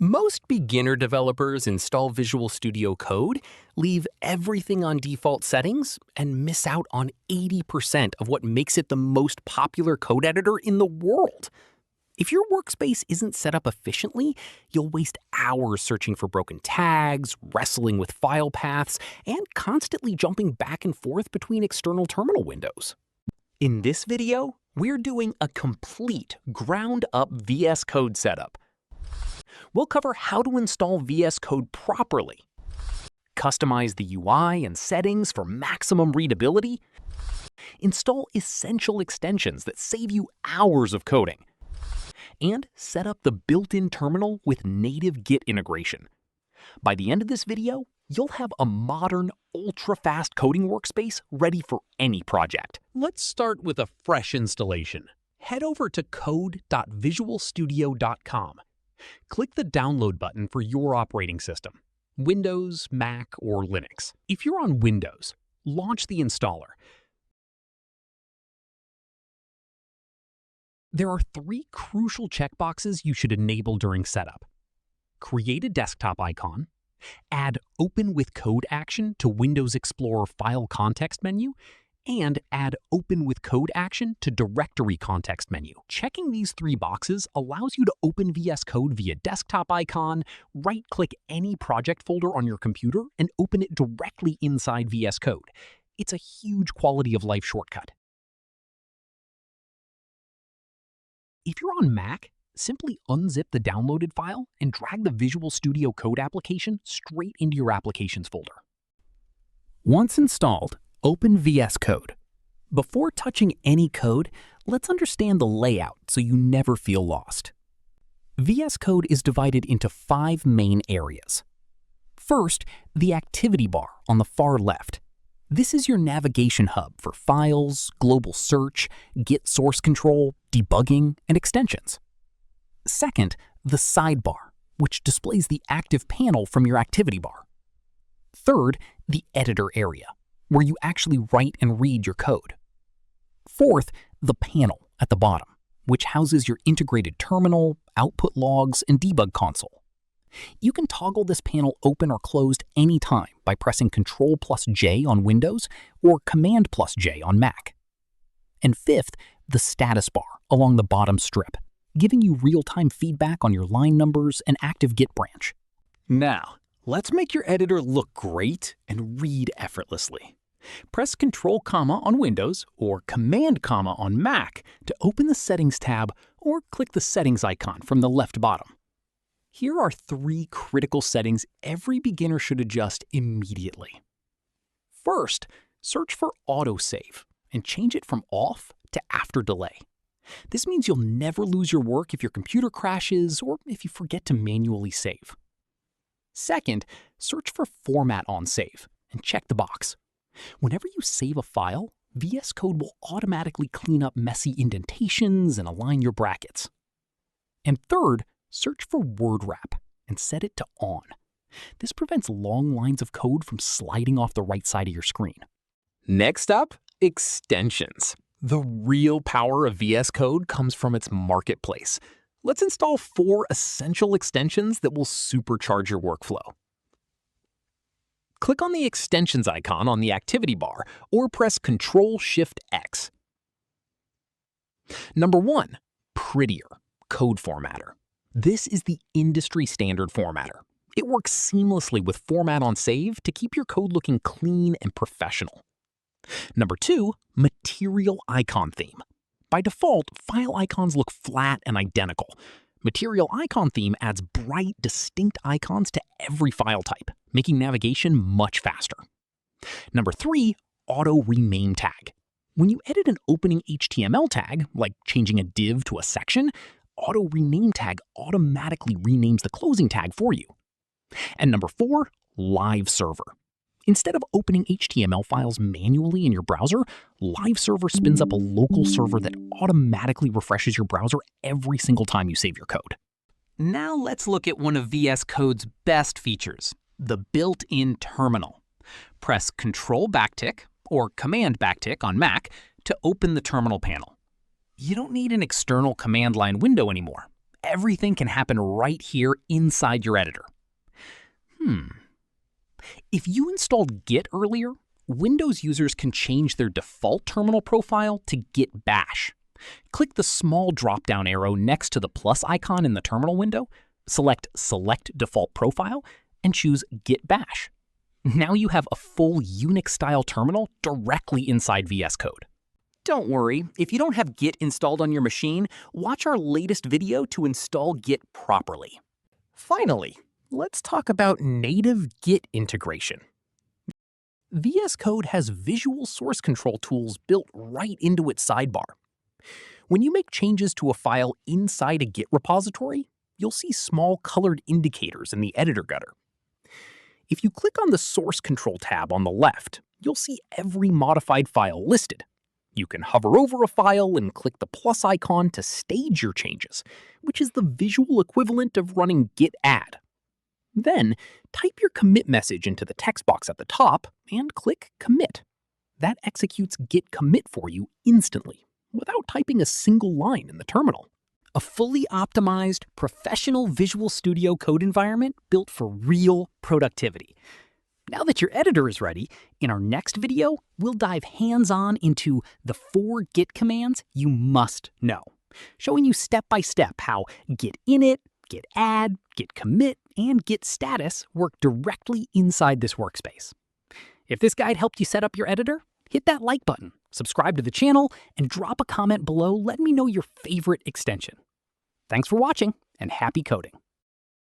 Most beginner developers install Visual Studio Code, leave everything on default settings, and miss out on 80% of what makes it the most popular code editor in the world. If your workspace isn't set up efficiently, you'll waste hours searching for broken tags, wrestling with file paths, and constantly jumping back and forth between external terminal windows. In this video, we're doing a complete ground-up VS Code setup. We'll cover how to install VS Code properly, customize the UI and settings for maximum readability, install essential extensions that save you hours of coding, and set up the built-in terminal with native Git integration. By the end of this video, you'll have a modern, ultra-fast coding workspace ready for any project. Let's start with a fresh installation. Head over to code.visualstudio.com. Click the download button for your operating system, Windows, Mac, or Linux. If you're on Windows, launch the installer. There are three crucial checkboxes you should enable during setup. Create a desktop icon, add Open with Code action to Windows Explorer File Context menu, and add Open with Code action to Directory Context menu. Checking these three boxes allows you to open VS Code via desktop icon, right-click any project folder on your computer, and open it directly inside VS Code. It's a huge quality of life shortcut. If you're on Mac, simply unzip the downloaded file and drag the Visual Studio Code application straight into your Applications folder. Once installed, open VS Code. Before touching any code, let's understand the layout so you never feel lost. VS Code is divided into 5 main areas. First, the activity bar on the far left. This is your navigation hub for files, global search, Git source control, debugging, and extensions. Second, the sidebar, which displays the active panel from your activity bar. Third, the editor area, where you actually write and read your code. Fourth, the panel at the bottom, which houses your integrated terminal, output logs, and debug console. You can toggle this panel open or closed anytime by pressing Ctrl+J on Windows or Command+J on Mac. And fifth, the status bar along the bottom strip, giving you real-time feedback on your line numbers and active Git branch. Now, let's make your editor look great and read effortlessly. Press Ctrl, on Windows or Command, on Mac to open the Settings tab, or click the Settings icon from the left bottom. Here are 3 critical settings every beginner should adjust immediately. First, search for autosave and change it from off to after delay. This means you'll never lose your work if your computer crashes or if you forget to manually save. Second, search for Format on Save and check the box. Whenever you save a file, VS Code will automatically clean up messy indentations and align your brackets. And third, search for Word Wrap and set it to On. This prevents long lines of code from sliding off the right side of your screen. Next up, extensions. The real power of VS Code comes from its marketplace. Let's install 4 essential extensions that will supercharge your workflow. Click on the extensions icon on the activity bar or press Ctrl+Shift+X. Number 1, Prettier Code Formatter. This is the industry standard formatter. It works seamlessly with Format on Save to keep your code looking clean and professional. Number 2, Material Icon Theme. By default, file icons look flat and identical. Material Icon Theme adds bright, distinct icons to every file type, making navigation much faster. Number 3, Auto Rename Tag. When you edit an opening HTML tag, like changing a div to a section, Auto Rename Tag automatically renames the closing tag for you. And number 4, Live Server. Instead of opening HTML files manually in your browser, Live Server spins up a local server that automatically refreshes your browser every single time you save your code. Now let's look at one of VS Code's best features, the built-in terminal. Press Ctrl or Command on Mac to open the terminal panel. You don't need an external command line window anymore. everything can happen right here inside your editor. If you installed Git earlier, Windows users can change their default terminal profile to Git Bash. Click the small drop-down arrow next to the plus icon in the terminal window, select Select Default Profile, and choose Git Bash. Now you have a full Unix-style terminal directly inside VS Code. Don't worry, if you don't have Git installed on your machine, watch our latest video to install Git properly. Finally, let's talk about native Git integration. VS Code has visual source control tools built right into its sidebar. When you make changes to a file inside a Git repository, you'll see small colored indicators in the editor gutter. If you click on the Source Control tab on the left, you'll see every modified file listed. You can hover over a file and click the plus icon to stage your changes, which is the visual equivalent of running git add. Then, type your commit message into the text box at the top and click Commit. That executes git commit for you instantly, without typing a single line in the terminal. A fully optimized, professional Visual Studio Code environment built for real productivity. Now that your editor is ready, in our next video, we'll dive hands-on into the 4 Git commands you must know, showing you step-by-step how git init, git add, git commit, and git status work directly inside this workspace. If this guide helped you set up your editor, hit that like button, subscribe to the channel, and drop a comment below letting me know your favorite extension. Thanks for watching, and happy coding.